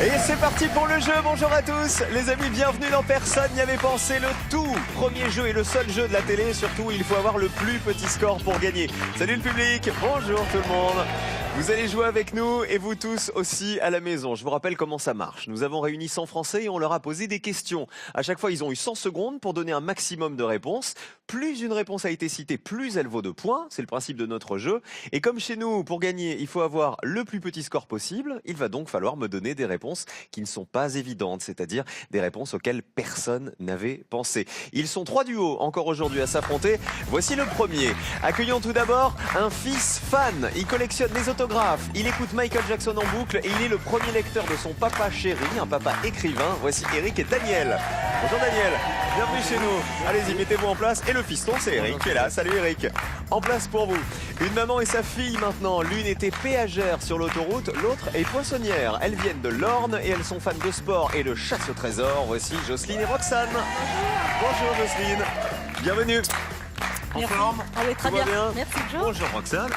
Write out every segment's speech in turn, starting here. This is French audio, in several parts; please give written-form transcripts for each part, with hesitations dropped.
Et c'est parti pour le jeu, bonjour à tous les amis, bienvenue dans Personne n'y avait pensé, le tout premier jeu et le seul jeu de la télé, surtout il faut avoir le plus petit score pour gagner. Salut le public, bonjour tout le monde. Vous allez jouer avec nous et vous tous aussi à la maison. Je vous rappelle comment ça marche. Nous avons réuni 100 Français et on leur a posé des questions. À chaque fois, ils ont eu 100 secondes pour donner un maximum de réponses. Plus une réponse a été citée, plus elle vaut de points. C'est le principe de notre jeu. Et comme chez nous, pour gagner, il faut avoir le plus petit score possible. Il va donc falloir me donner des réponses qui ne sont pas évidentes, c'est-à-dire des réponses auxquelles personne n'avait pensé. Ils sont 3 duos encore aujourd'hui à s'affronter. Voici le premier. Accueillons tout d'abord un fils fan. Il collectionne les autographes. Il écoute Michael Jackson en boucle et il est le premier lecteur de son papa chéri, un papa écrivain. Voici Eric et Daniel. Bonjour Daniel, bienvenue chez nous. Allez-y, mettez-vous en place. Et le fiston, c'est Eric qui est là. Salut Eric. En place pour vous. Une maman et sa fille maintenant. L'une était péagère sur l'autoroute, l'autre est poissonnière. Elles viennent de l'Orne et elles sont fans de sport et de chasse au trésor. Voici Jocelyne et Roxane. Bonjour Jocelyne. Bienvenue. En forme? Ah oui, très bien. Merci Joe. Bonjour Roxane.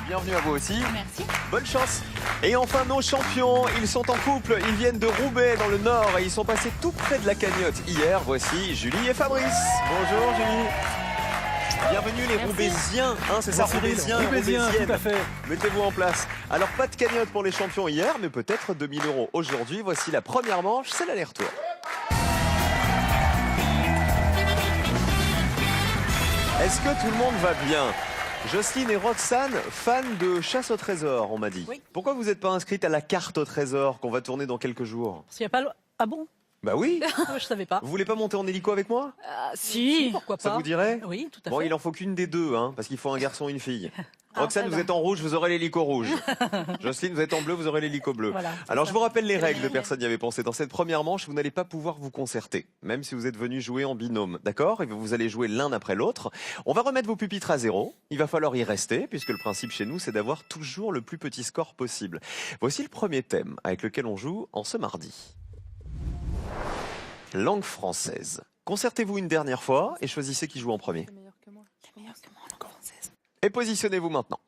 Bienvenue à vous aussi. Merci. Bonne chance. Et enfin nos champions, ils sont en couple, ils viennent de Roubaix dans le Nord et ils sont passés tout près de la cagnotte hier. Voici Julie et Fabrice. Bonjour Julie. Bienvenue les Roubaisiens, hein, c'est ça, Roubaisiens, tout à fait. Mettez-vous en place. Alors pas de cagnotte pour les champions hier, mais peut-être 2000 € aujourd'hui. Voici la première manche, c'est l'aller-retour. Est-ce que tout le monde va bien? Jocelyne et Roxane, fans de chasse au trésor, on m'a dit. Oui. Pourquoi vous n'êtes pas inscrite à la carte au trésor qu'on va tourner dans quelques jours? S'il y a pas Ah bon? Bah oui. Je savais pas. Vous voulez pas monter en hélico avec moi? Si, pourquoi pas. Ça vous dirait? Oui, tout à Bon, fait. il en faut qu'une des deux, hein, parce qu'il faut un garçon et une fille. Ah, Roxane, eh vous ben. êtes en rouge, vous aurez l'hélico rouge. Jocelyne, vous êtes en bleu, vous aurez l'hélico bleu. Voilà, Alors, ça. je vous rappelle les règles de Personne n'y avait pensé. Dans cette première manche, vous n'allez pas pouvoir vous concerter, même si vous êtes venus jouer en binôme, d'accord? Et vous allez jouer l'un après l'autre. On va remettre vos pupitres à zéro. Il va falloir y rester, puisque le principe chez nous, c'est d'avoir toujours le plus petit score possible. Voici le premier thème avec lequel on joue en ce mardi. Langue française. Concertez-vous une dernière fois et choisissez qui joue en premier. Et positionnez-vous maintenant.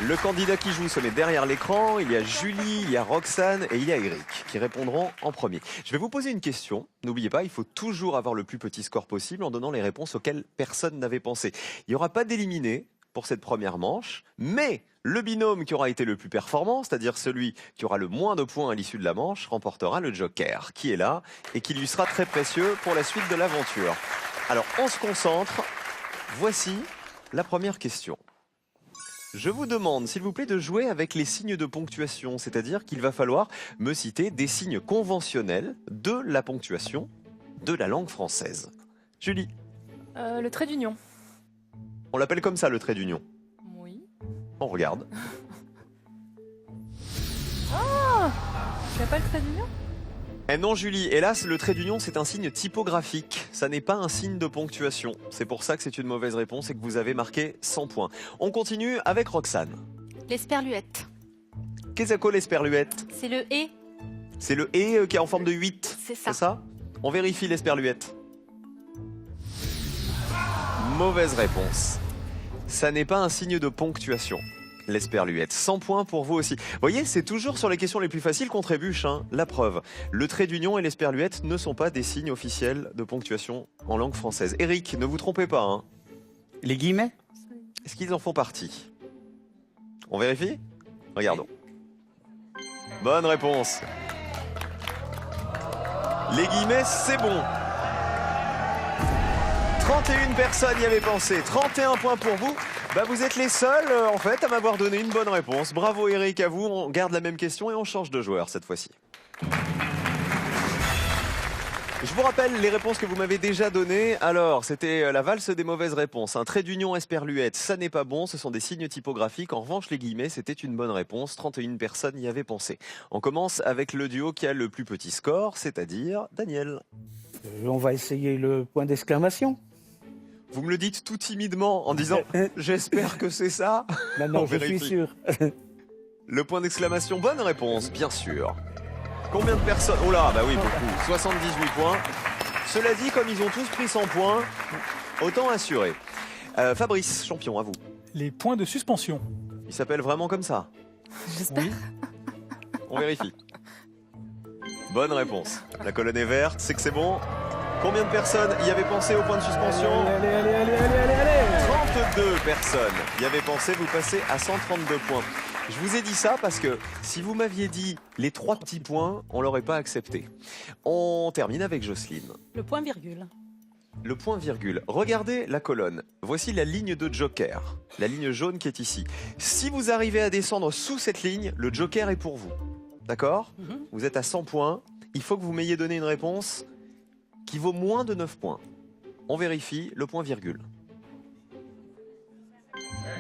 Le candidat qui joue se met derrière l'écran. Il y a Julie, il y a Roxane et il y a Eric qui répondront en premier. Je vais vous poser une question. N'oubliez pas, il faut toujours avoir le plus petit score possible en donnant les réponses auxquelles personne n'avait pensé. Il n'y aura pas d'éliminés pour cette première manche, mais le binôme qui aura été le plus performant, c'est-à-dire celui qui aura le moins de points à l'issue de la manche, remportera le joker qui est là et qui lui sera très précieux pour la suite de l'aventure. Alors, on se concentre. Voici la première question. Je vous demande, s'il vous plaît, de jouer avec les signes de ponctuation, c'est-à-dire qu'il va falloir me citer des signes conventionnels de la ponctuation de la langue française. Julie. Le trait d'union. On l'appelle comme ça, le trait d'union. Oui. On regarde. Tu n'as pas le trait d'union? Eh non, Julie, hélas, le trait d'union, c'est un signe typographique. Ça n'est pas un signe de ponctuation. C'est pour ça que c'est une mauvaise réponse et que vous avez marqué 100 points. On continue avec Roxane. L'esperluette. Qu'est-ce que l'esperluette? C'est le et. C'est le « et » qui est en forme de 8. C'est ça. C'est ça? On vérifie l'esperluette. Mauvaise réponse. Ça n'est pas un signe de ponctuation. L'esperluette. 100 points pour vous aussi. Vous voyez, c'est toujours sur les questions les plus faciles qu'on trébuche, hein. La preuve. Le trait d'union et l'esperluette ne sont pas des signes officiels de ponctuation en langue française. Eric, ne vous trompez pas, hein. Les guillemets? Est-ce qu'ils en font partie? On vérifie? Regardons. Bonne réponse. Les guillemets, c'est bon. 31 personnes y avaient pensé. 31 points pour vous. Bah, vous êtes les seuls, en fait, à m'avoir donné une bonne réponse. Bravo Eric, à vous. On garde la même question et on change de joueur cette fois-ci. Je vous rappelle les réponses que vous m'avez déjà données. Alors, c'était la valse des mauvaises réponses. Un trait d'union esperluette, ça n'est pas bon. Ce sont des signes typographiques. En revanche, les guillemets, c'était une bonne réponse. 31 personnes y avaient pensé. On commence avec le duo qui a le plus petit score, c'est-à-dire Daniel. On va essayer le point d'exclamation. Vous me le dites tout timidement en disant « J'espère que c'est ça ». Non, On je vérifie. suis sûr. Le point d'exclamation, bonne réponse, bien sûr. Combien de personnes? Oh là, bah oui, beaucoup. 78 points. Cela dit, comme ils ont tous pris 100 points, autant assurer. Fabrice, champion, à vous. Les points de suspension. Il s'appelle vraiment comme ça? J'espère. Oui. On vérifie. Bonne réponse. La colonne est verte, c'est que c'est bon. Combien de personnes y avaient pensé au point de suspension? Allez. 32 personnes y avaient pensé, vous passez à 132 points. Je vous ai dit ça parce que si vous m'aviez dit les 3 petits points, on l'aurait pas accepté. On termine avec Jocelyne. Le point virgule. Le point virgule. Regardez la colonne. Voici la ligne de joker. La ligne jaune qui est ici. Si vous arrivez à descendre sous cette ligne, le joker est pour vous. D'accord? Vous êtes à 100 points. Il faut que vous m'ayez donné une réponse qui vaut moins de 9 points. On vérifie le point virgule.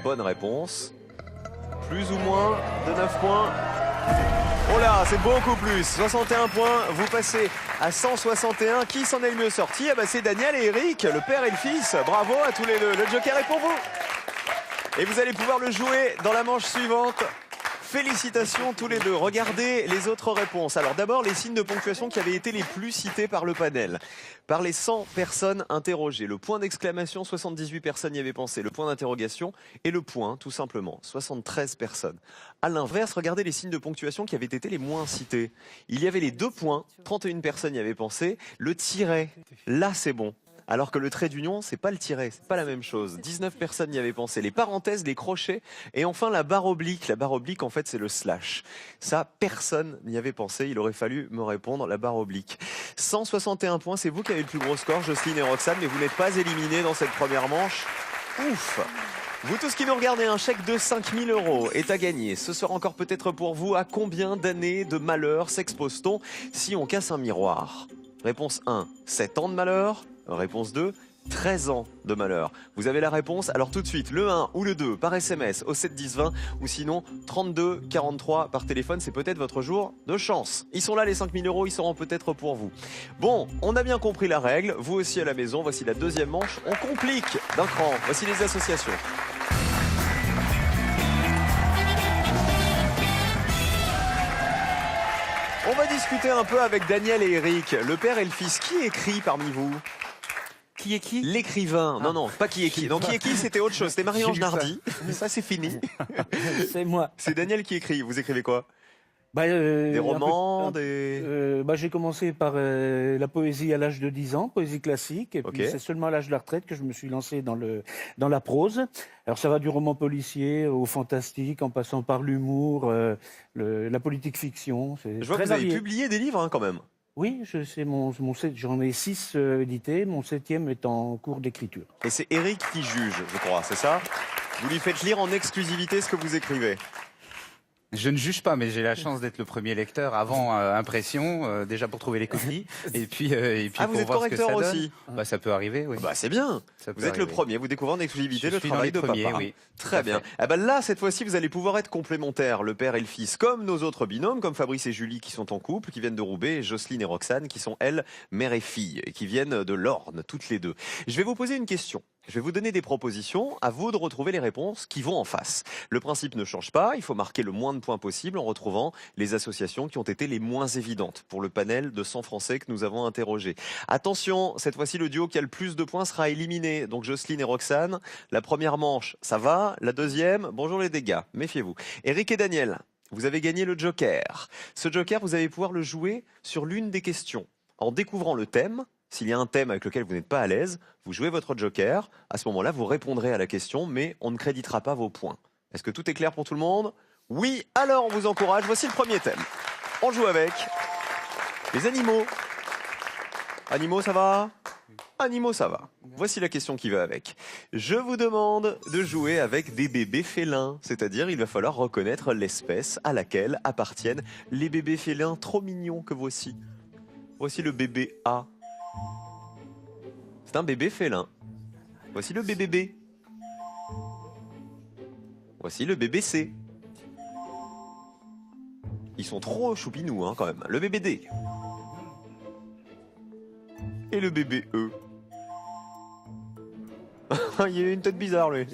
Bonne réponse. Plus ou moins de 9 points. Oh là, c'est beaucoup plus. 61 points, vous passez à 161. Qui s'en est le mieux sorti? Ah bah c'est Daniel et Eric, le père et le fils. Bravo à tous les deux. Le joker est pour vous. Et vous allez pouvoir le jouer dans la manche suivante. Félicitations tous les deux. Regardez les autres réponses. Alors d'abord, les signes de ponctuation qui avaient été les plus cités par le panel. Par les 100 personnes interrogées. Le point d'exclamation, 78 personnes y avaient pensé. Le point d'interrogation et le point, tout simplement, 73 personnes. À l'inverse, regardez les signes de ponctuation qui avaient été les moins cités. Il y avait les 2 points, 31 personnes y avaient pensé. Le tiret, là c'est bon. Alors que le trait d'union, c'est pas le tiret, c'est pas la même chose. 19 personnes y avaient pensé. Les parenthèses, les crochets, et enfin la barre oblique. La barre oblique, en fait, c'est le slash. Ça, personne n'y avait pensé. Il aurait fallu me répondre, la barre oblique. 161 points, c'est vous qui avez le plus gros score, Jocelyne et Roxane, mais vous n'êtes pas éliminés dans cette première manche. Ouf! Vous tous qui nous regardez, un chèque de 5 000 € est à gagner. Ce sera encore peut-être pour vous. À combien d'années de malheur s'expose-t-on si on casse un miroir? Réponse 1, 7 ans de malheur. Réponse 2, 13 ans de malheur. Vous avez la réponse, alors tout de suite, le 1 ou le 2 par SMS au 7 10 20 ou sinon 32 43 par téléphone, c'est peut-être votre jour de chance. Ils sont là les 5 000 €, ils seront peut-être pour vous. Bon, on a bien compris la règle, vous aussi à la maison, voici la deuxième manche, on complique d'un cran, voici les associations. On va discuter un peu avec Daniel et Eric, le père et le fils. Qui écrit parmi vous? Qui est qui? L'écrivain. Non, non, pas qui est qui. Donc qui est qui, c'était autre chose. C'était Marie-Ange Nardi. Ça, c'est fini. C'est moi. C'est Daniel qui écrit. Vous écrivez quoi? Des romans, j'ai commencé par la poésie à l'âge de 10 ans, poésie classique, et puis c'est seulement à l'âge de la retraite que je me suis lancé dans la prose. Alors ça va du roman policier au fantastique, en passant par l'humour, la politique fiction. Je vois que vous avez publié des livres quand même. Oui, j'en ai 6 édités, mon 7e est en cours d'écriture. Et c'est Eric qui juge, je crois, c'est ça? Vous lui faites lire en exclusivité ce que vous écrivez? Je ne juge pas, mais j'ai la chance d'être le premier lecteur avant impression, déjà pour trouver les copies, et puis ah, vous pour êtes voir ce que ça correcteur donne. aussi? Bah, ça peut arriver, oui. Bah, c'est bien. Vous êtes le premier, vous découvrez en exclusivité le travail de papa. Oui. Très bien. Ah ben là, cette fois-ci, vous allez pouvoir être complémentaires, le père et le fils, comme nos autres binômes, comme Fabrice et Julie qui sont en couple, qui viennent de Roubaix, et Jocelyne et Roxane qui sont, elles, mère et fille, et qui viennent de l'Orne, toutes les deux. Je vais vous poser une question. Je vais vous donner des propositions, à vous de retrouver les réponses qui vont en face. Le principe ne change pas, il faut marquer le moins de points possible en retrouvant les associations qui ont été les moins évidentes pour le panel de 100 Français que nous avons interrogés. Attention, cette fois-ci le duo qui a le plus de points sera éliminé, donc Jocelyne et Roxane. La première manche, ça va. La deuxième, bonjour les dégâts, méfiez-vous. Eric et Daniel, vous avez gagné le joker. Ce joker, vous allez pouvoir le jouer sur l'une des questions. En découvrant le thème, s'il y a un thème avec lequel vous n'êtes pas à l'aise, vous jouez votre joker. À ce moment-là, vous répondrez à la question, mais on ne créditera pas vos points. Est-ce que tout est clair pour tout le monde? Oui, alors on vous encourage. Voici le premier thème. On joue avec les animaux. Animaux, ça va? Animaux, ça va. Voici la question qui va avec. Je vous demande de jouer avec des bébés félins. C'est-à-dire, il va falloir reconnaître l'espèce à laquelle appartiennent les bébés félins trop mignons que voici. Voici le bébé A. C'est un bébé félin. Voici le bébé B. Voici le bébé C. Ils sont trop choupinous quand même. Le bébé D. Et le bébé E. Il a une tête bizarre lui.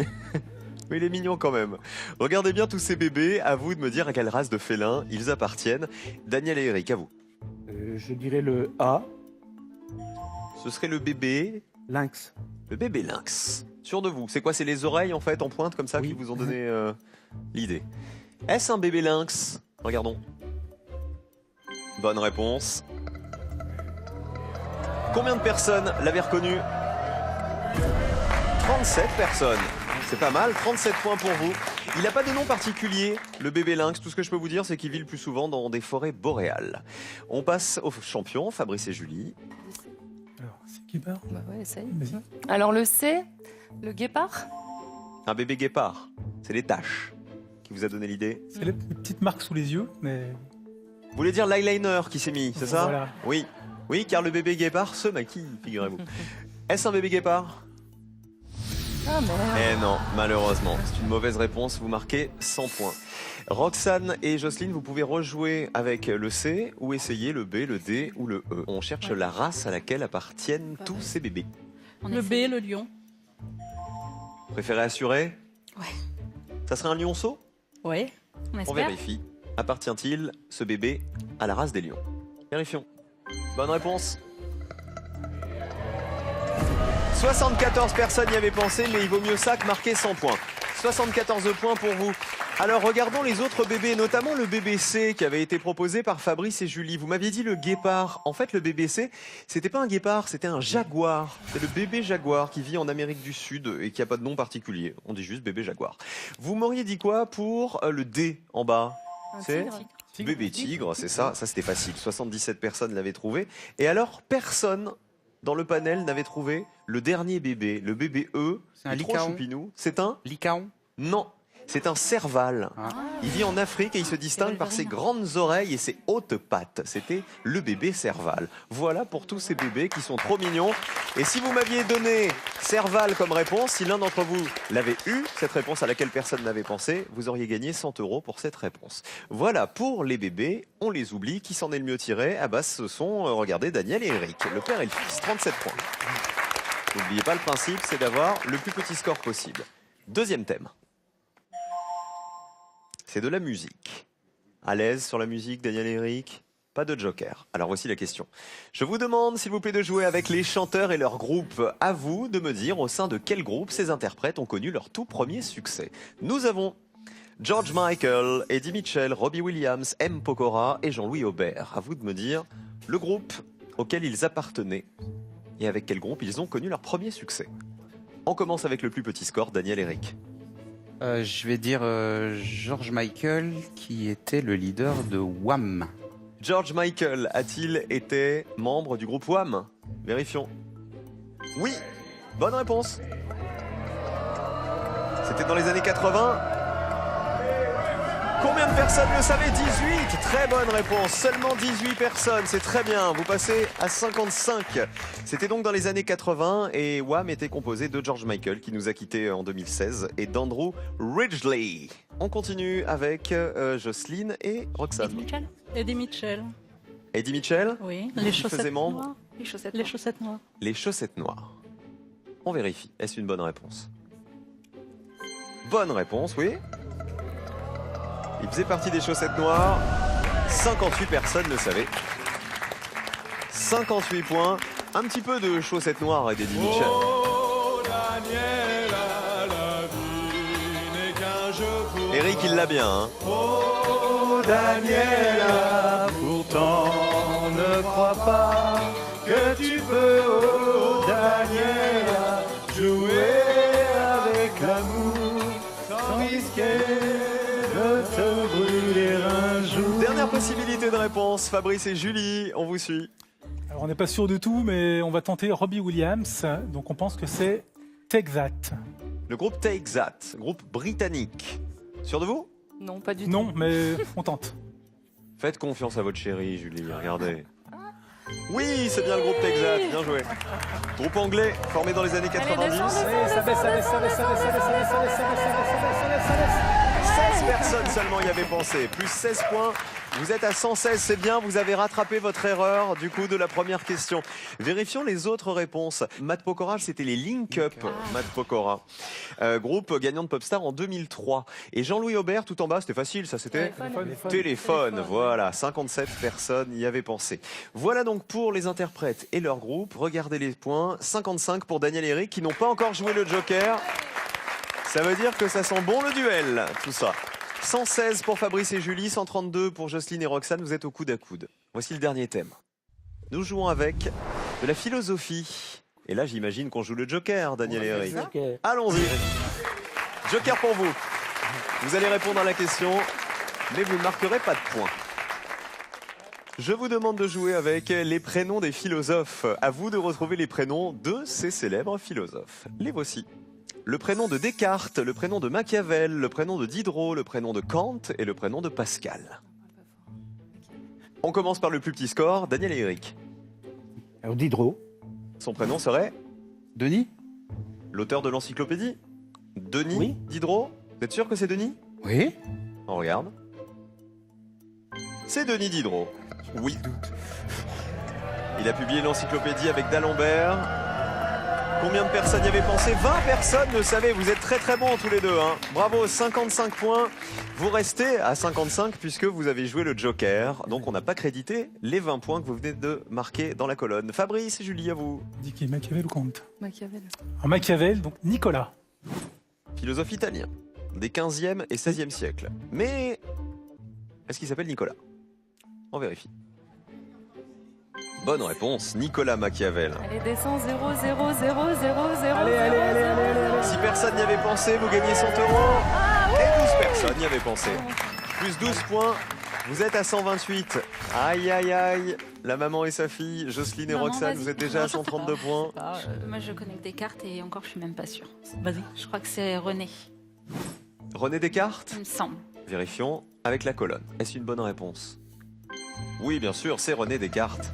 Mais il est mignon quand même. Regardez bien tous ces bébés. À vous de me dire à quelle race de félins ils appartiennent. Daniel et Eric, à vous. Je dirais le A. Ce serait le bébé... Lynx. Le bébé lynx. Sûr de vous. C'est quoi? C'est les oreilles en fait en pointe comme ça qui vous ont donné l'idée. Est-ce un bébé lynx? Regardons. Bonne réponse. Combien de personnes l'avaient reconnu? 37 personnes. C'est pas mal, 37 points pour vous. Il n'a pas de nom particulier, le bébé lynx. Tout ce que je peux vous dire, c'est qu'il vit le plus souvent dans des forêts boréales. On passe aux champions, Fabrice et Julie. Alors, c'est qui part? Bah ouais, essaye. Vas-y. Alors le C, le guépard. Un bébé guépard, c'est les taches qui vous a donné l'idée. C'est les petites marques sous les yeux, mais... Vous voulez dire l'eyeliner qui s'est mis, c'est ça? Voilà. Oui. Oui, car le bébé guépard se maquille, figurez-vous. Est-ce un bébé guépard? Ah merde. Eh non, malheureusement. C'est une mauvaise réponse, vous marquez 100 points. Roxane et Jocelyne, vous pouvez rejouer avec le C ou essayer le B, le D ou le E. On cherche la race à laquelle appartiennent tous ces bébés. Le B, le lion. Préférez assurer? Ouais. Ça serait un lionceau? Ouais. On vérifie. Appartient-il, ce bébé, à la race des lions? Vérifions. Bonne réponse. 74 personnes y avaient pensé, mais il vaut mieux ça que marquer 100 points. 74 points pour vous. Alors regardons les autres bébés, notamment le bébé C qui avait été proposé par Fabrice et Julie. Vous m'aviez dit le guépard. En fait, le bébé C, c'était pas un guépard, c'était un jaguar. C'est le bébé jaguar qui vit en Amérique du Sud et qui a pas de nom particulier. On dit juste bébé jaguar. Vous m'auriez dit quoi pour le D en bas? C'est bébé tigre, c'est ça. Ça, c'était facile. 77 personnes l'avaient trouvé. Et alors, personne dans le panel n'avait trouvé le dernier bébé, le bébé E. C'est un trop lycaon. choupinou. C'est un Lycaon. Non. C'est un serval. Ah. Il vit en Afrique et il se distingue par ses grandes oreilles et ses hautes pattes. C'était le bébé serval. Voilà pour tous ces bébés qui sont trop mignons. Et si vous m'aviez donné serval comme réponse, si l'un d'entre vous l'avait eu, cette réponse à laquelle personne n'avait pensé, vous auriez gagné 100 € pour cette réponse. Voilà pour les bébés. On les oublie. Qui s'en est le mieux tiré? Ah bah ce sont, regardez, Daniel et Eric, le père et le fils. 37 points. N'oubliez pas, le principe, c'est d'avoir le plus petit score possible. Deuxième thème. C'est de la musique. À l'aise sur la musique, Daniel et Eric? Pas de joker. Alors voici la question. Je vous demande, s'il vous plaît, de jouer avec les chanteurs et leur groupe. À vous de me dire au sein de quel groupe ces interprètes ont connu leur tout premier succès. Nous avons George Michael, Eddie Mitchell, Robbie Williams, M. Pokora et Jean-Louis Aubert. À vous de me dire le groupe auquel ils appartenaient et avec quel groupe ils ont connu leur premier succès. On commence avec le plus petit score, Daniel et Eric. Je vais dire George Michael, qui était le leader de Wham. George Michael a-t-il été membre du groupe Wham? Vérifions. Oui, bonne réponse. C'était dans les années 80. Combien de personnes le savaient? 18. Très bonne réponse. Seulement 18 personnes. C'est très bien. Vous passez à 55. C'était donc dans les années 80 et Wham était composé de George Michael qui nous a quittés en 2016 et d'Andrew Ridgeley. On continue avec Jocelyne et Roxane. Eddie Mitchell. Eddie Mitchell. Eddie Mitchell? Oui. Les Qui chaussettes faisait membre? noires. Les chaussettes. Les chaussettes noires. Les chaussettes noires. On vérifie. Est-ce une bonne réponse? Bonne réponse, oui. Il faisait partie des chaussettes noires. 58 personnes le savaient. 58 points. Un petit peu de chaussettes noires et d'Eddie Mitchell. Eric, il l'a bien. Hein. Oh Daniela, pourtant ne crois pas que tu peux, oh Daniela, jouer avec l'amour sans risquer de te brûler un jour. Dernière possibilité de réponse, Fabrice et Julie, on vous suit. Alors, on n'est pas sûr de tout, mais on va tenter Robbie Williams. Donc, on pense que c'est Take That. Le groupe Take That, groupe britannique. Sûr de vous? Non, pas du tout. Non, mais on tente. Faites confiance à votre chérie, Julie, regardez. Oui, c'est bien le groupe Take That, bien joué. Groupe anglais, formé dans les années 90. 16 personnes seulement y avaient pensé, plus 16 points. Vous êtes à 116, c'est bien, vous avez rattrapé votre erreur du coup de la première question. Vérifions les autres réponses. Matt Pokora, c'était les Link Up, Matt Pokora. Groupe gagnant de Popstar en 2003. Et Jean-Louis Aubert, tout en bas, c'était facile, ça c'était Téléphone. Voilà, 57 personnes y avaient pensé. Voilà donc pour les interprètes et leur groupe. Regardez les points, 55 pour Daniel et Eric qui n'ont pas encore joué le Joker. Ça veut dire que ça sent bon le duel, tout ça. 116 pour Fabrice et Julie, 132 pour Jocelyne et Roxane, vous êtes au coude à coude. Voici le dernier thème. Nous jouons avec de la philosophie. Et là, j'imagine qu'on joue le Joker, Daniel et Eric. Allons-y. Joker pour vous. Vous allez répondre à la question, mais vous ne marquerez pas de points. Je vous demande de jouer avec les prénoms des philosophes. À vous de retrouver les prénoms de ces célèbres philosophes. Les voici. Le prénom de Descartes, le prénom de Machiavel, le prénom de Diderot, le prénom de Kant et le prénom de Pascal. On commence par le plus petit score, Daniel et Eric. Alors Diderot. Son prénom serait Denis? l'auteur de l'encyclopédie. Denis Oui. Diderot. Vous êtes sûr que c'est Denis? Oui. On regarde. C'est Denis Diderot. Oui. Il a publié l'encyclopédie avec d'Alembert. Combien de personnes y avaient pensé? 20 personnes le savaient. Vous êtes très très bons tous les deux. Hein. Bravo, 55 points. Vous restez à 55 puisque vous avez joué le Joker. Donc on n'a pas crédité les 20 points que vous venez de marquer dans la colonne. Fabrice et Julie, à vous. Dis qui, Machiavel ou Kant? Machiavel. En Machiavel, donc Nicolas. Philosophe italien des 15e et 16e siècles. Mais est-ce qu'il s'appelle Nicolas? On vérifie. Bonne réponse, Nicolas Machiavel. Allez, descends 0, 0, 0, 0, 0. Allez. Si personne n'y avait pensé, vous gagnez 100 €. Et 12 personnes n'y avaient pensé. Plus 12 points, vous êtes à 128. Aïe, aïe, aïe. La maman et sa fille, Jocelyne et Maman, Roxane, vas-y. vous êtes déjà à 132 points. Moi, je connais que Descartes et encore, je suis même pas sûre. Vas-y. Je crois que c'est René, René Descartes, il me semble. vérifions avec la colonne. Est-ce une bonne réponse? Oui, bien sûr, c'est René Descartes.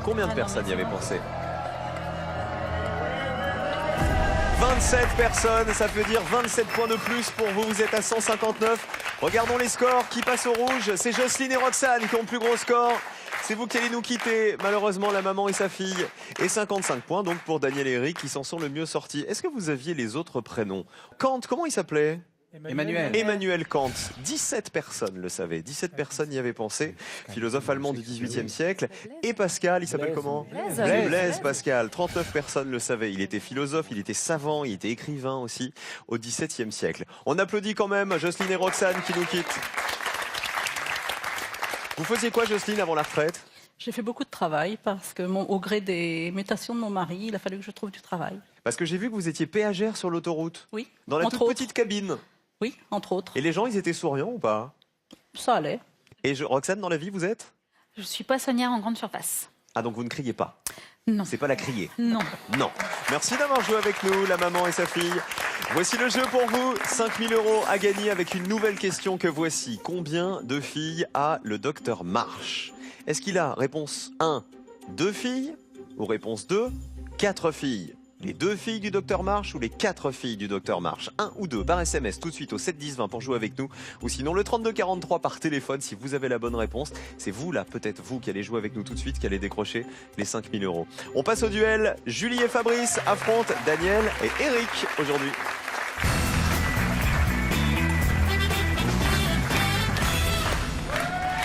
Combien de personnes y avaient pensé? 27 personnes, ça veut dire 27 points de plus pour vous, vous êtes à 159. Regardons les scores, qui passent au rouge? C'est Jocelyne et Roxane qui ont le plus gros score. C'est vous qui allez nous quitter, malheureusement la maman et sa fille. Et 55 points donc pour Daniel et Eric qui s'en sont le mieux sortis. Est-ce que vous aviez les autres prénoms? Kant, comment il s'appelait? Emmanuel. Emmanuel Kant, 17 personnes le savaient, 17 personnes y avaient pensé, philosophe allemand du XVIIIe siècle. Et Pascal, il s'appelle comment? Blaise Pascal, 39 personnes le savaient. Il était philosophe, il était savant, il était écrivain aussi au XVIIe siècle. On applaudit quand même Jocelyne et Roxane qui nous quittent. Vous faisiez quoi, Jocelyne, avant la retraite? J'ai fait beaucoup de travail parce que au gré des mutations de mon mari, il a fallu que je trouve du travail. Parce que j'ai vu que vous étiez péagère sur l'autoroute. Oui. Dans la entre toute autres. petite cabine. Oui, entre autres. Et les gens, ils étaient souriants ou pas? Ça allait. Et Roxane, dans la vie, vous êtes? Je suis poissonnière en grande surface. Ah, donc vous ne criez pas? Non. C'est pas la crier? Non. Non. Merci d'avoir joué avec nous, la maman et sa fille. Voici le jeu pour vous. 5 000 € à gagner avec une nouvelle question que voici. Combien de filles a le docteur March? Est-ce qu'il a réponse 1, 2 filles? Ou réponse 2, 4 filles? Les 2 filles du docteur March ou les 4 filles du docteur March? 1 ou 2 par SMS tout de suite au 7 10 20 pour jouer avec nous. Ou sinon le 32 43 par téléphone si vous avez la bonne réponse. C'est vous là, peut-être vous qui allez jouer avec nous tout de suite, qui allez décrocher les 5 000 €. On passe au duel. Julie et Fabrice affrontent Daniel et Eric aujourd'hui.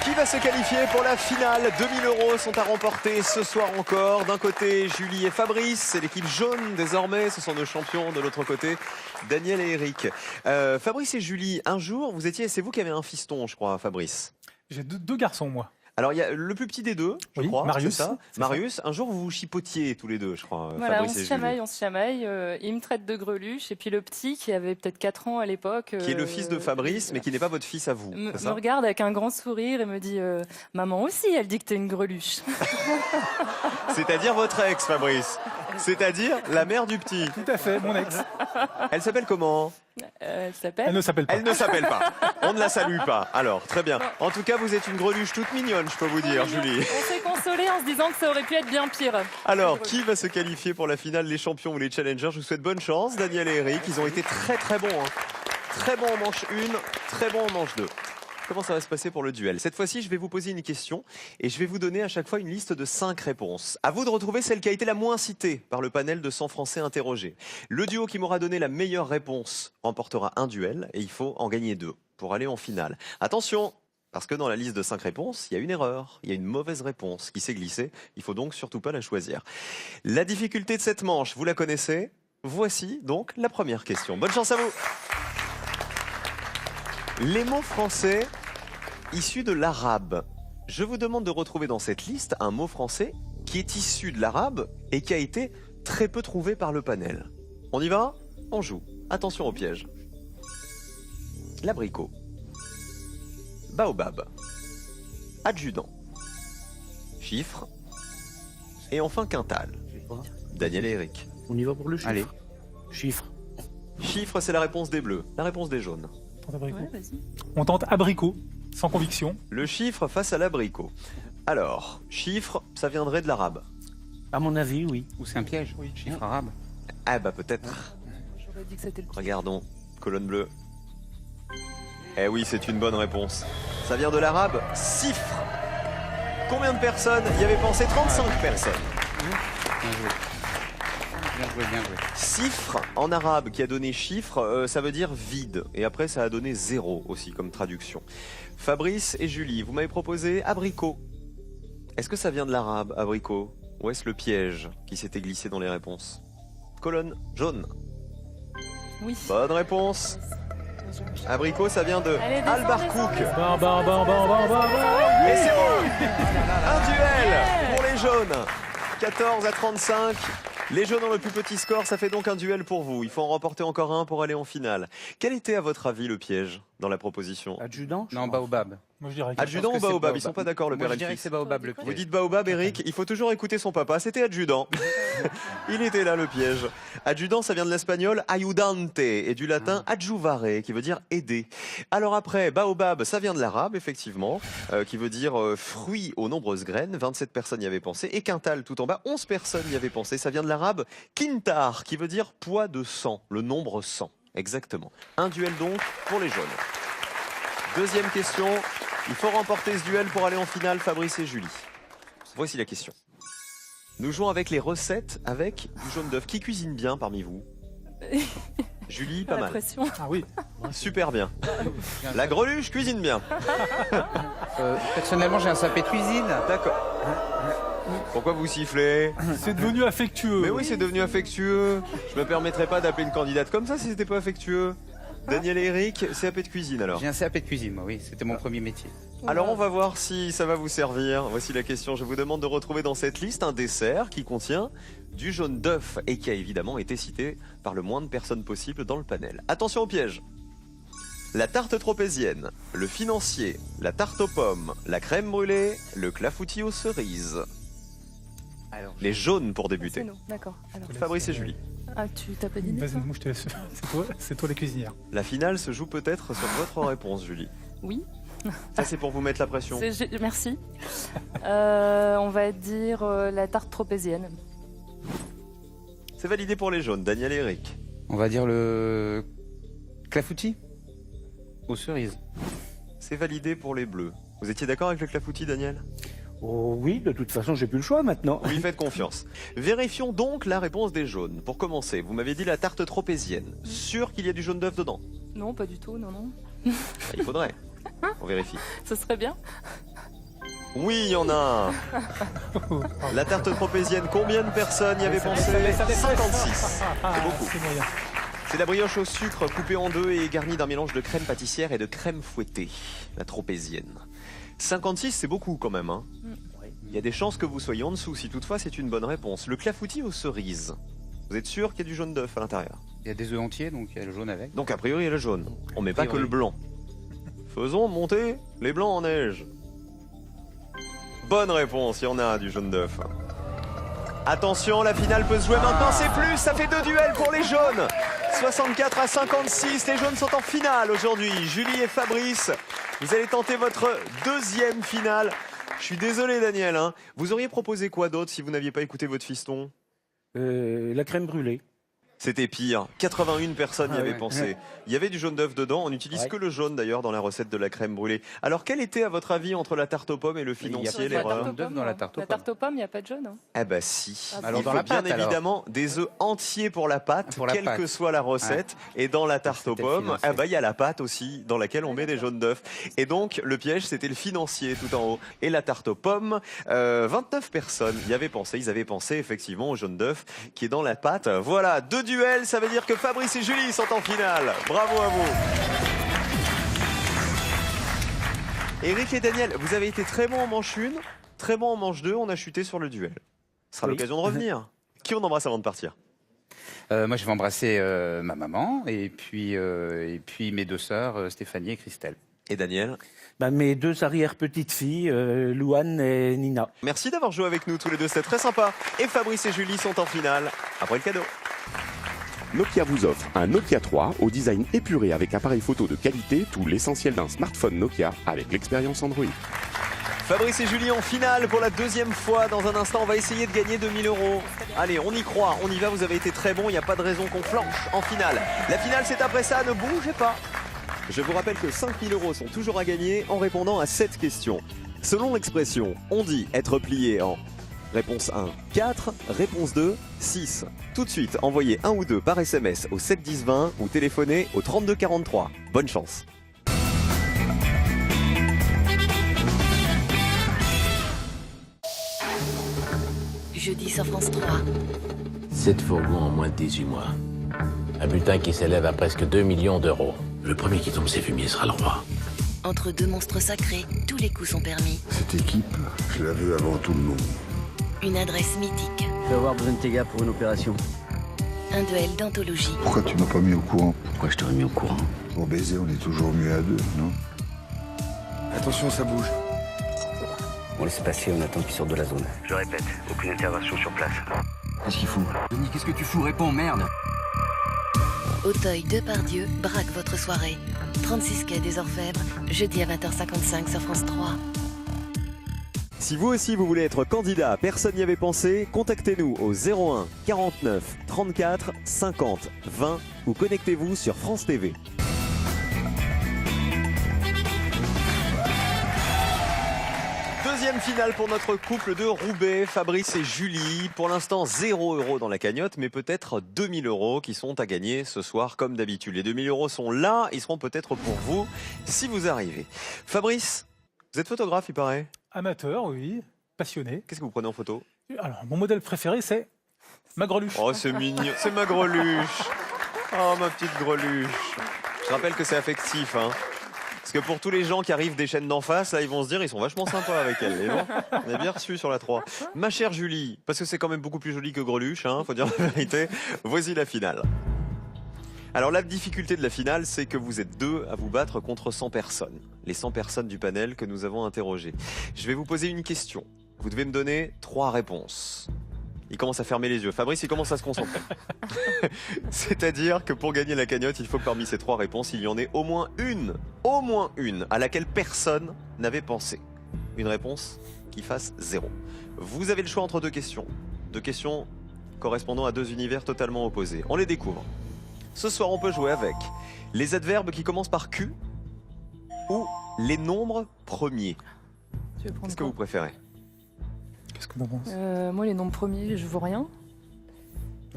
Qui va se qualifier pour la finale? 2 000 € sont à remporter ce soir encore. D'un côté, Julie et Fabrice, c'est l'équipe jaune désormais, ce sont nos champions. De l'autre côté, Daniel et Eric. Fabrice et Julie, un jour, c'est vous qui avez un fiston, je crois, Fabrice. J'ai deux garçons, moi. Alors, il y a le plus petit des deux, je Oui, crois, Marius, c'est ça. c'est Marius, un jour, vous vous chipotiez tous les deux, je crois, Voilà, Fabrice et Julie. on se chamaille. Il me traite de greluche. Et puis le petit, qui avait peut-être 4 ans à l'époque. Qui est le fils de Fabrice, mais qui n'est pas votre fils à vous, c'est me ça? regarde avec un grand sourire et me dit Maman aussi, elle dit que t'es une greluche. C'est-à-dire votre ex, Fabrice. C'est-à-dire la mère du petit. Tout à fait, mon ex. Elle s'appelle comment? Elle s'appelle. Elle ne s'appelle pas. Elle ne s'appelle pas. On ne la salue pas. Alors, très bien. En tout cas, vous êtes une greluche toute mignonne, je peux vous dire, Julie. On s'est consolé en se disant que ça aurait pu être bien pire. Alors, qui va se qualifier pour la finale, les champions ou les challengers? Je vous souhaite bonne chance, Daniel et Eric. Ils ont été très très bons. Très bons en manche 1, très bons en manche 2. Comment ça va se passer pour le duel? Cette fois-ci, je vais vous poser une question et je vais vous donner à chaque fois une liste de 5 réponses. À vous de retrouver celle qui a été la moins citée par le panel de 100 Français interrogés. Le duo qui m'aura donné la meilleure réponse remportera un duel et il faut en gagner 2 pour aller en finale. Attention, parce que dans la liste de 5 réponses, il y a une erreur, il y a une mauvaise réponse qui s'est glissée. Il faut donc surtout pas la choisir. La difficulté de cette manche, vous la connaissez? Voici donc la première question. Bonne chance à vous! Les mots français issus de l'arabe Je vous demande de retrouver dans cette liste un mot français qui est issu de l'arabe et qui a été très peu trouvé par le panel. On y va? On joue. Attention au piège. L'abricot. Baobab. Adjudant. Chiffre. Et enfin quintal. Daniel et Eric. On y va pour le chiffre. Allez. Chiffre. Chiffre, c'est la réponse des bleus. La réponse des jaunes. On tente abricot. Ouais, vas-y. On tente abricot, sans conviction. Le chiffre face à l'abricot. Alors, chiffre, ça viendrait de l'arabe. À mon avis, oui. Ou c'est un piège? Oui. Chiffre arabe. Ah bah peut-être. J'aurais dit que c'était le petit. Regardons. Colonne bleue. Eh oui, c'est une bonne réponse. Ça vient de l'arabe cifre. Combien de personnes y avaient pensé? 35 personnes. Bien joué. Bien joué, bien joué. Cifre, en arabe, qui a donné chiffre, ça veut dire vide. Et après, ça a donné zéro aussi comme traduction. Fabrice et Julie, vous m'avez proposé abricot. Est-ce que ça vient de l'arabe, abricot? Ou est-ce le piège qui s'était glissé dans les réponses? Colonne jaune. Oui. Bonne réponse. Abricot, ça vient de Allez, descends, Albarcook. descends, Et c'est bon. Un duel pour les jaunes. 14 à 35. Les jaunes ont le plus petit score, ça fait donc un duel pour vous. Il faut en remporter encore un pour aller en finale. Quel était à votre avis le piège dans la proposition? Adjudant? Non, baobab. Moi, je dirais que Adjudant ou Je pense que c'est baobab? le Ils sont pas d'accord, le Moi, père je et le dirais que fils. c'est baobab le Vous piège. dites baobab, Eric, il faut toujours écouter son papa. C'était adjudant. Il était là, le piège. Adjudant, ça vient de l'espagnol ayudante et du latin adjuvare, qui veut dire aider. Alors après, baobab, ça vient de l'arabe, effectivement, qui veut dire fruit aux nombreuses graines. 27 personnes y avaient pensé. Et quintal, tout en bas, 11 personnes y avaient pensé. Ça vient de l'arabe quintar, qui veut dire poids de sang, le nombre 100. Exactement. Un duel donc pour les jaunes. Deuxième question. Il faut remporter ce duel pour aller en finale, Fabrice et Julie. Voici la question. Nous jouons avec les recettes avec du jaune d'œuf. Qui cuisine bien parmi vous? Julie, pas La mal. pression. Ah oui. Super bien. La greluche cuisine bien. Personnellement, j'ai un sapé de cuisine. D'accord. Pourquoi vous sifflez? C'est devenu affectueux. Mais oui, c'est devenu affectueux. Je me permettrais pas d'appeler une candidate comme ça si c'était pas affectueux. Daniel et Eric, CAP de cuisine alors. J'ai un CAP de cuisine, moi, oui. C'était mon premier métier. Alors on va voir si ça va vous servir. Voici la question. Je vous demande de retrouver dans cette liste un dessert qui contient du jaune d'œuf et qui a évidemment été cité par le moins de personnes possible dans le panel. Attention au piège. La tarte tropézienne, le financier, la tarte aux pommes, la crème brûlée, le clafoutis aux cerises. Alors, Les jaunes pour C'est débuter. nous, d'accord. Alors. Fabrice et Julie. Ah, tu t'as pas d'idée? Vas-y, toi moi je te laisse. C'est toi la cuisinière. La finale se joue peut-être sur votre réponse, Julie. Oui. Ça c'est pour vous mettre la pression. Merci. On va dire la tarte tropézienne. C'est validé pour les jaunes. Daniel et Eric. on va dire le clafoutis aux cerises. C'est validé pour les bleus. Vous étiez d'accord avec le clafoutis, Daniel? Oh oui, de toute façon, j'ai plus le choix maintenant. Oui, faites confiance. Vérifions donc la réponse des jaunes. Pour commencer, vous m'avez dit la tarte tropézienne. Sûr qu'il y a du jaune d'œuf dedans? Non, pas du tout, non. Il faudrait. On vérifie. Ce serait bien. Oui, il y en a un. La tarte tropézienne, combien de personnes y avaient pensé? 56. C'est beaucoup. C'est moyen. C'est la brioche au sucre coupée en deux et garnie d'un mélange de crème pâtissière et de crème fouettée. La tropézienne. 56, c'est beaucoup quand même. Hein. Il y a des chances que vous soyez en dessous, si toutefois c'est une bonne réponse. Le clafoutis aux cerises. Vous êtes sûr qu'il y a du jaune d'œuf à l'intérieur? Il y a des œufs entiers, donc il y a le jaune avec. Donc a priori il y a le jaune. On met pas que priori. le blanc. Faisons monter les blancs en neige. Bonne réponse, il y en a du jaune d'œuf. Attention, la finale peut se jouer maintenant, c'est plus, ça fait 2 duels pour les jaunes. 64 à 56, les jaunes sont en finale aujourd'hui. Julie et Fabrice, vous allez tenter votre deuxième finale. Je suis désolé Daniel, hein. Vous auriez proposé quoi d'autre si vous n'aviez pas écouté votre fiston? La crème brûlée. C'était pire. 81 personnes y avaient ouais. pensé. Il y avait du jaune d'œuf dedans. On n'utilise Ouais. que le jaune d'ailleurs dans la recette de la crème brûlée. Alors, quel était à votre avis entre la tarte aux pommes et le Il y a financier, pas de l'erreur? jaune d'œuf dans la tarte aux La pommes. tarte aux pommes, il n'y a pas de jaune. Hein. Eh ben si. Ah, alors Il dans faut la bien pâte, alors. évidemment des œufs entiers pour la pâte, Pour la quelle pâte. que soit la recette. Et dans la tarte aux C'était le pommes, financier. eh ben il y a la pâte aussi dans laquelle on met des jaunes d'œuf. Et donc le piège c'était le financier tout en haut. Et la tarte aux pommes, 29 personnes y avaient pensé. Ils avaient pensé effectivement au jaune d'œuf qui est dans la pâte. Voilà, 2 duels, ça veut dire que Fabrice et Julie sont en finale. Bravo à vous. Eric et Daniel, vous avez été très bons en manche 1, très bons en manche 2, on a chuté sur le duel. Ce sera l'occasion de revenir. Qui on embrasse avant de partir? Moi, je vais embrasser ma maman et puis mes deux sœurs, Stéphanie et Christelle. Et Daniel? Mes deux arrière-petites-filles, Louane et Nina. Merci d'avoir joué avec nous tous les deux, c'était très sympa. Et Fabrice et Julie sont en finale. Après le cadeau. Nokia vous offre un Nokia 3 au design épuré avec appareil photo de qualité, tout l'essentiel d'un smartphone Nokia avec l'expérience Android. Fabrice et Julie en finale pour la deuxième fois. Dans un instant, on va essayer de gagner 2000 €. Allez, on y croit, on y va, vous avez été très bons, il n'y a pas de raison qu'on flanche en finale. La finale, c'est après ça, ne bougez pas. Je vous rappelle que 5000 € sont toujours à gagner en répondant à cette question. Selon l'expression, on dit être plié en réponse 1, 4, réponse 2, 6. Tout de suite, envoyez 1 ou 2 par SMS au 7 10 20 ou téléphonez au 32 43. Bonne chance. Jeudi sur France 3. 7 fourgons en moins de 18 mois. Un bulletin qui s'élève à presque 2 millions d'euros. Le premier qui tombe ses fumiers sera le roi. Entre deux monstres sacrés, tous les coups sont permis. Cette équipe, je la veux avant tout le monde. Une adresse mythique. Je vais avoir besoin de tes gars pour une opération. Un duel d'anthologie. Pourquoi tu m'as pas mis au courant? Pourquoi je t'aurais mis au courant? Pour baiser, on est toujours mieux à deux, non? Attention, ça bouge. On laisse passer, on attend qu'il sorte de la zone. Je répète, aucune intervention sur place. Qu'est-ce qu'il fout? Denis, qu'est-ce que tu fous? Réponds, merde! Auteuil Depardieu braque votre soirée. 36 quai des Orfèvres, jeudi à 20h55 sur France 3. Si vous aussi vous voulez être candidat, personne n'y avait pensé, contactez-nous au 01 49 34 50 20 ou connectez-vous sur France TV. Deuxième finale pour notre couple de Roubaix, Fabrice et Julie. Pour l'instant, 0 € dans la cagnotte, mais peut-être 2000 € qui sont à gagner ce soir comme d'habitude. Les 2000 € sont là, ils seront peut-être pour vous si vous arrivez. Fabrice, vous êtes photographe, il paraît? Amateur, oui, passionné. Qu'est-ce que vous prenez en photo? Alors, mon modèle préféré, c'est ma greluche. Oh, c'est mignon, c'est ma greluche. Oh, ma petite greluche. Je rappelle que c'est affectif, hein. Parce que pour tous les gens qui arrivent des chaînes d'en face, là, ils vont se dire, ils sont vachement sympas avec elle. Et bon, on a bien reçu sur la 3. Ma chère Julie, parce que c'est quand même beaucoup plus joli que greluche, hein, faut dire la vérité. Voici la finale. Alors la difficulté de la finale, c'est que vous êtes 2 à vous battre contre 100 personnes. Les 100 personnes du panel que nous avons interrogées. Je vais vous poser une question. Vous devez me donner 3 réponses. Il commence à fermer les yeux. Fabrice, il commence à se concentrer. C'est-à-dire que pour gagner la cagnotte, il faut que parmi ces 3 réponses, il y en ait au moins une, à laquelle personne n'avait pensé. Une réponse qui fasse 0. Vous avez le choix entre 2 questions. 2 questions correspondant à 2 univers totalement opposés. On les découvre. Ce soir, on peut jouer avec les adverbes qui commencent par Q ou les nombres premiers. Qu'est-ce que vous préférez? Qu'est-ce que vous pensez? Moi, les nombres premiers, je vois rien.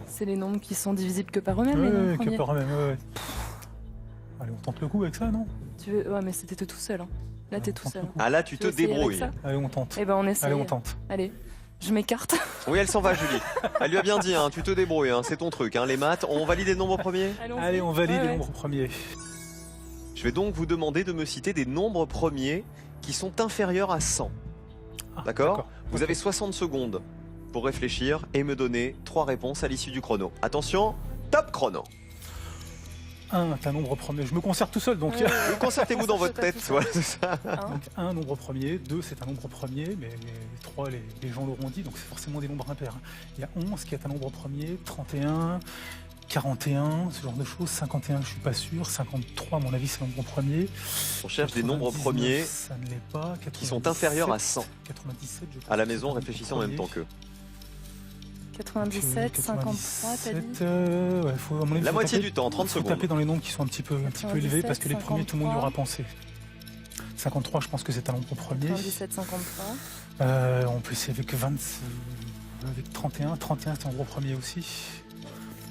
C'est les nombres qui sont divisibles que par eux-mêmes, les Ouais, nombres que premiers. par eux-mêmes, ouais. Allez, on tente le coup avec ça, non? Tu veux... Ouais, mais c'était tout seul. Hein. Là, t'es tout seul. Ah là, tu te veux essayer avec débrouilles. ça? Allez, on tente. Eh ben, on essaie. Allez, on tente. Allez, je m'écarte. Oui, elle s'en va, Julie. Elle lui a bien dit, hein, tu te débrouilles, hein, c'est ton truc. Hein, les maths, on valide les nombres premiers? Allez, on valide les nombres premiers. Je vais donc vous demander de me citer des nombres premiers qui sont inférieurs à 100. D'accord? Vous avez 60 secondes pour réfléchir et me donner 3 réponses à l'issue du chrono. Attention, top chrono. 1 est un nombre premier. Je me concerte tout seul, donc... Vous concertez-vous dans votre tête, voilà, c'est ça. Donc 1, nombre premier. 2, c'est un nombre premier, mais 3, les gens l'auront dit, donc c'est forcément des nombres impairs. Il y a 11 qui est un nombre premier, 31, 41, ce genre de choses. 51, je suis pas sûr. 53, à mon avis, c'est un nombre premier. On cherche des nombres premiers ça ne l'est pas. qui sont inférieurs à 100. 97, je pense. À la maison, réfléchissez en même temps qu'eux. 97, 53, t'as dit? Ouais, faut, à mon avis, la faut moitié taper, du temps, 30 faut secondes. taper dans les nombres qui sont un petit peu élevés, parce que les premiers, tout le monde y aura pensé. 53, je pense que c'est un nombre premier. 97, 53. On peut essayer avec 31. 31, c'est un nombre premier aussi.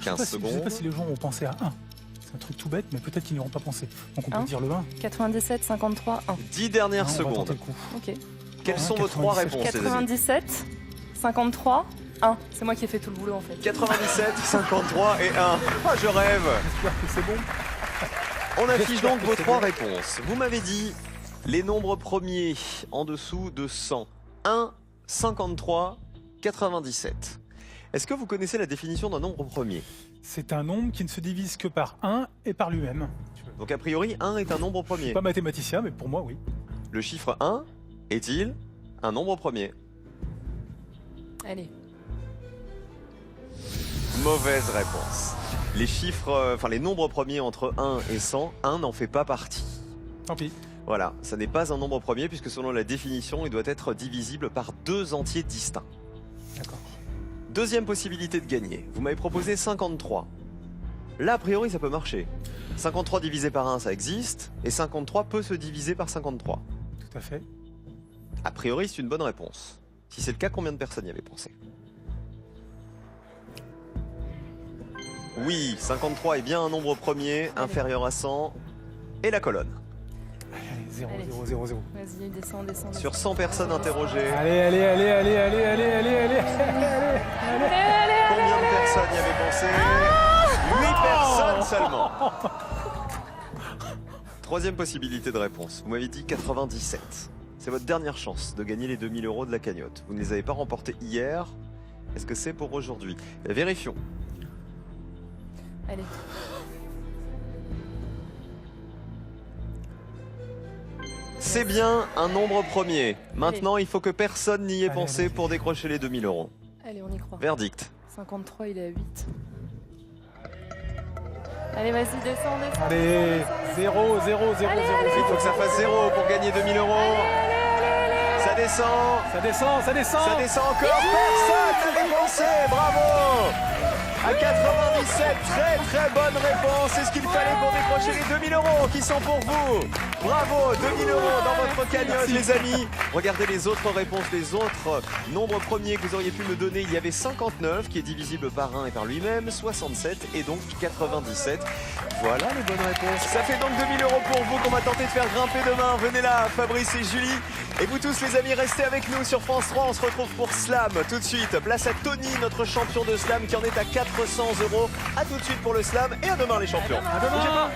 15 secondes. Je ne sais pas si les gens ont pensé à 1. C'est un truc tout bête, mais peut-être qu'ils n'y auront pas pensé. Donc on peut dire le 1. 97, 53, 1. 10 dernières secondes. Ok. Quelles sont vos 3 réponses? 97, 53, 1. C'est moi qui ai fait tout le boulot en fait. 97, 53 et 1. Ah, je rêve. J'espère que c'est bon. On affiche donc vos 3 réponses. Vous m'avez dit Les nombres premiers en dessous de 100. 1, 53, 97. Est-ce que vous connaissez la définition d'un nombre premier? C'est un nombre qui ne se divise que par 1 et par lui-même. Donc a priori, 1 est un nombre Je premier. suis pas mathématicien, mais pour moi, oui. Le chiffre 1 est-il un nombre premier? Allez. Mauvaise réponse. Les chiffres, les nombres premiers entre 1 et 100, 1 n'en fait pas partie. Tant pis. Voilà, ça n'est pas un nombre premier puisque selon la définition, il doit être divisible par 2 entiers distincts. D'accord. Deuxième possibilité de gagner. Vous m'avez proposé 53. Là, a priori, ça peut marcher. 53 divisé par 1, ça existe. Et 53 peut se diviser par 53. Tout à fait. A priori, c'est une bonne réponse. Si c'est le cas, combien de personnes y avaient pensé? Oui, 53 est bien un nombre premier, inférieur à 100. Et la colonne. Allez, 0, Allez. 0, 0, 0. Vas-y, descends. Sur 100 personnes interrogées, Allez. combien de personnes y avaient pensé? 8 personnes seulement. Troisième possibilité de réponse. Vous m'avez dit 97. C'est votre dernière chance de gagner les 2000 € de la cagnotte. Vous ne les avez pas remportés hier. Est-ce que c'est pour aujourd'hui? Vérifions. Allez. C'est bien un nombre premier. Maintenant, il faut que personne n'y ait pensé pour décrocher les 2000 €. Allez, on y croit. Verdict. 53, il est à 8. Allez, vas-y, descends. Allez, 0, 0, 0, 0. Il faut que ça fasse 0 pour gagner 2000 €. Ça descend. Ça descend. Ça descend encore. Personne n'avait pensé. Bravo. À 97, très bonne réponse. C'est ce qu'il fallait pour décrocher les 2000 € qui sont pour vous. Bravo, 2000 € dans votre cagnotte, les amis. Regardez les autres réponses, les autres nombres premiers que vous auriez pu me donner. Il y avait 59 qui est divisible par 1 et par lui-même, 67 et donc 97. Voilà les bonnes réponses. Ça fait donc 2000 € pour vous qu'on va tenter de faire grimper demain. Venez là, Fabrice et Julie. Et vous tous les amis, restez avec nous sur France 3. On se retrouve pour Slam tout de suite. Place à Tony, notre champion de Slam qui en est à 400 €. A tout de suite pour le Slam et à demain les champions. À demain.